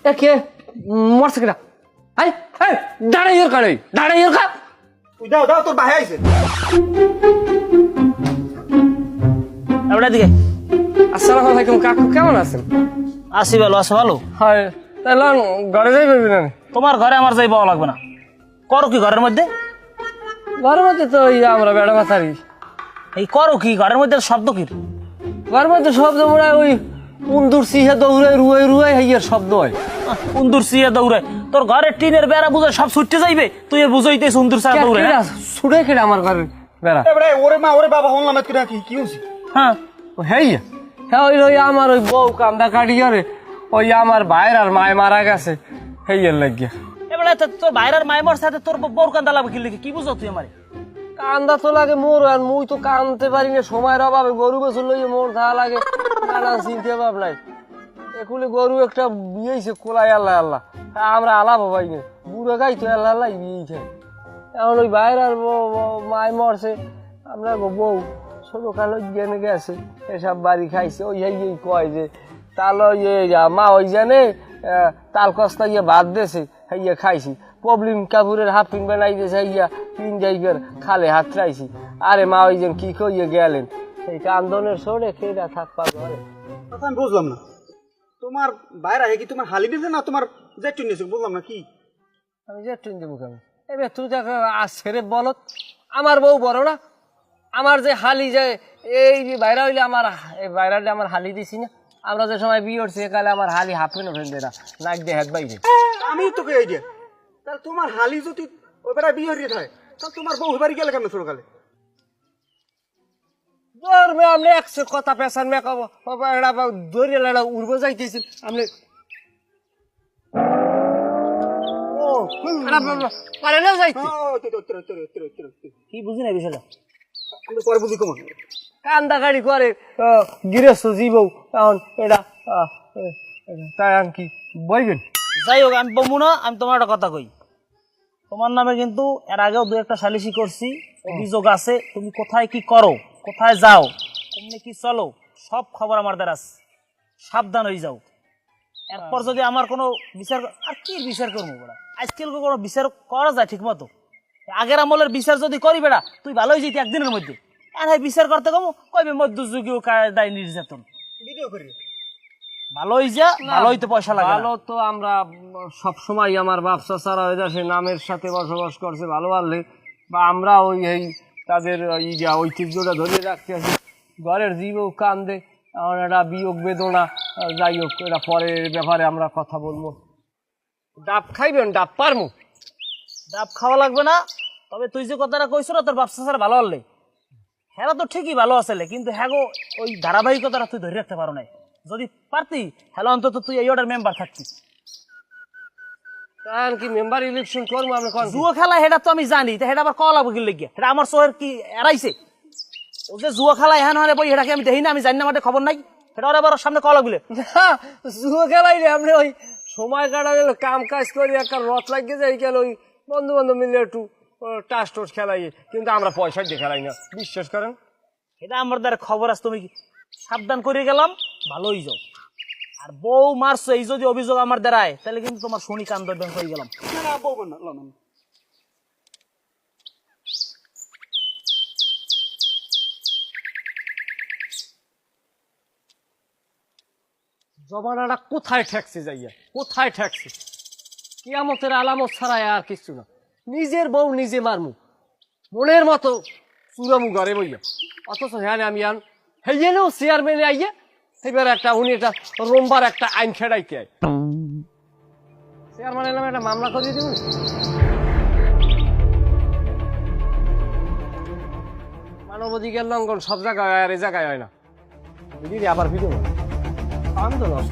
এ কে মরছে কিনা আই এই দাঁড়াইয়ের কারে দাঁড়াইয়ের কা তুই দাও দাও তোর ভাই আইছে এবারে দিকে আসসালামু আলাইকুম কাকু কেমন আছেন? আসি ভালো আছে ভালো। হয় তাহলে ঘরে যাই পারবি না? তোমার ঘরে আমার যাই পাওয়া লাগবে না। করো কি ঘরের মধ্যে? ঘরের মধ্যে তো আমরা বেড়া মাথারি। এই করো কি ঘরের মধ্যে? শব্দ কি ঘরের মধ্যে শব্দ মনে হয় ওই উন্দুর সিহে দৌড়ে রুয়ে রুয়ে হাইয়ার শব্দ হয়। উন্দুর সিয়ে দৌড়ে? তোর ঘরের টিনের বেড়া বুঝে সব ছুটতে যাইবে, তুই বুঝাইতেছ উন্দুর সিয়ে দৌড়ে? ছুটে খেলে আমার ঘরের বেড়া। এবারে ওরে মা ওরে বাবা হলাম কি হইছে? হ্যাঁ হেইয়া হ্যাঁ ওই আমার ওই বউ কান্দা কাটিয়ারে ওই আমার ভাইয়ের আর মায় মারা গেছে হেইয়ার লাগিয়া। এবারে তোর ভাইরার মাইমর সাথে তোর বউর কান্দা লাগবে কি বুঝো তুই আমারে? কান্দা তো লাগে মোর, আর মুই তো কান্দতে পারি না সময়ের অভাবে। গরু বেচুর লইয়ে মোর ধা লাগে নানান চিনতে পাব নাই। একুলে গরু একটা বিয়েছে কোলাই আল্লাহ আল্লাহ, আমরা আলাপ পাই না। বুড়ো গাই তো আল্লাহ আল্লাহ বিয়েছে। এখন ওই বাইরে আর মায় মরছে, আমরা বউ ছোট কালো জেনে গেছে এসব বাড়ি খাইছে। ওই কয় যে তাল মা ওই জানে তাল কস্তা ইয়ে ভাত দেছে হাইয়া খাইছি। প্রবলেম কাপুরের হাফ পিন বানাই দিয়েছে হাইয়া পিন যাইবার খালে হাত রাইছি। আরে মা ওই যেন কি কইয়ে গেলেন এই কান্দনের সরে খেয়ে থাকবা ঘরে। কথা আমি বুঝলাম না, তোমার বাইরে কি তোমার হালি দিয়েছে না তোমার জেটুন নিয়েছে? বুঝলাম না কি? আমি জেটুন দেবো কেন? এবার তুই দেখ ছেড়ে বলত আমার বউ বড় না, আমার যে হালি যায় এই যে বাইরা হইলে আমার এই বাইরালে আমার হালি দিছি না। আমরা যে সময় বিয়ে করছি একালে আমার হালি হাফেন ফেলবে না, নাক দিয়ে হাত বাইরে। আমি তোকে এই যে তাহলে তোমার হালি যদি ওই বেড়া বিয়ে হয়ে থাকে তাহলে তোমার বউ বাড়ি গেলে কেমন ছোটকালে? আপনি একশো কথা পেশান মেকাবো দরিয়া লাড়া উড়বো যাইতেছেন আপনি। কি বুঝি না বিষয়টা? পরে বুঝি কমন কান্দা গাড়ি করে গৃহস্থ জীবও এখন এটা তাই আর কি বইবেন। যাই হোক আমি বলবো না, আমি তোমার একটা কথা কই। তোমার নামে কিন্তু এর আগেও দু একটা সালিশি করছি, অভিযোগ আছে। তুমি কোথায় কি করো, কোথায় যাও, তুমি কি চলো, সব খবর আমার দ্বারা আছে। সাবধান হয়ে যাও। এরপর যদি আমার কোনো বিচার, আর কি বিচার করবো বেড়া? আজকাল কোনো বিচার করা যায় ঠিক মতো? আগের আমলের বিচার যদি করি বেড়া তুই ভালোই যেতি একদিনের মধ্যে। আর বিচার করতে কমো কইবে মধ্যযুগীয় কায়দায় নির্যাতন। ভিডিও করি ভালোই যা, ভালোই তো পয়সা লাগে। ভালো তো আমরা সবসময় আমার ব্যবসা ছাড়া হয়ে যায়, সে নামের সাথে বসবাস করছে ভালো পারলে, বা আমরা ওই এই তাদের ঐতিহ্যটা ধরে রাখতে আছি। ঘরের জীবও কান্দে, আমার একটা বিয়োগ বেদনা। যাই হোক এটা পরের ব্যাপারে আমরা কথা বলবো। ডাব খাইবেন? ডাব পারমু? ডাব খাওয়া লাগবে না, তবে তুই যে কথাটা কইছ না তোর ব্যবসা ছাড়া ভালো হলে, হ্যাঁ তো ঠিকই ভালো আসলে, কিন্তু হ্যাঁ গো ওই ধারাবাহিকতাটা তুই ধরে রাখতে পারো নাই। যদি পারতি হ্যালো অন্তত তুই এই অর্ডার মেম্বার থাকতিস। কারণ কি মেম্বার ইলেকশন করবো আমরা? জুয়া খেলা হেটা তো আমি জানি, তা হেটা আবার কল লাগবে কি লেগে? এটা আমার শহর কি এড়াইছে? ও যে জুয়া খেলা এহান হারে বই এটাকে আমি দেখি না, আমি জানি না, আমার খবর নাই। সেটা আবার সামনে কল লাগলে জুয়া খেলাই রে আপনি ওই সময় কাটা গেল কাম কাজ করি একটা রথ লাগিয়ে যাই গেল ওই বন্ধু বান্ধব মিলে একটু টাস টোস খেলাই, কিন্তু আমরা পয়সা দিয়ে খেলাই না, বিশ্বাস করেন। এটা আমার দ্বারা খবর আছে, তুমি সাবধান করে গেলাম, ভালোই যাও। আর বউ মারছো এই যদি অভিযোগ আমার দ্বারায়, তাহলে কিন্তু তোমার শনি কান দর্দন হয়ে গেলাম। জমানাটা কোথায় ঠেকছে যাইয়া, কোথায় ঠেকছে? কিয়ামতের আলামত ছাড়াই আর কিছু না। নিজের বউ নিজে মারমু মনের মতো চুরামু ঘরে বইয়া, অথচ হ্যাঁ আমি আন হেয়েও চেয়ারম্যানে আইয়া এবার একটা উনি একটা রোমবার একটা আইন খেড়াইতে আয়। চেয়ারম্যানের নামে একটা মামলা করিয়ে দিব। মানবাধিকার লঙ্ঘন সব জায়গায় হয় আর এই জায়গায় হয় না। আবার ভিডিও আন্দোলন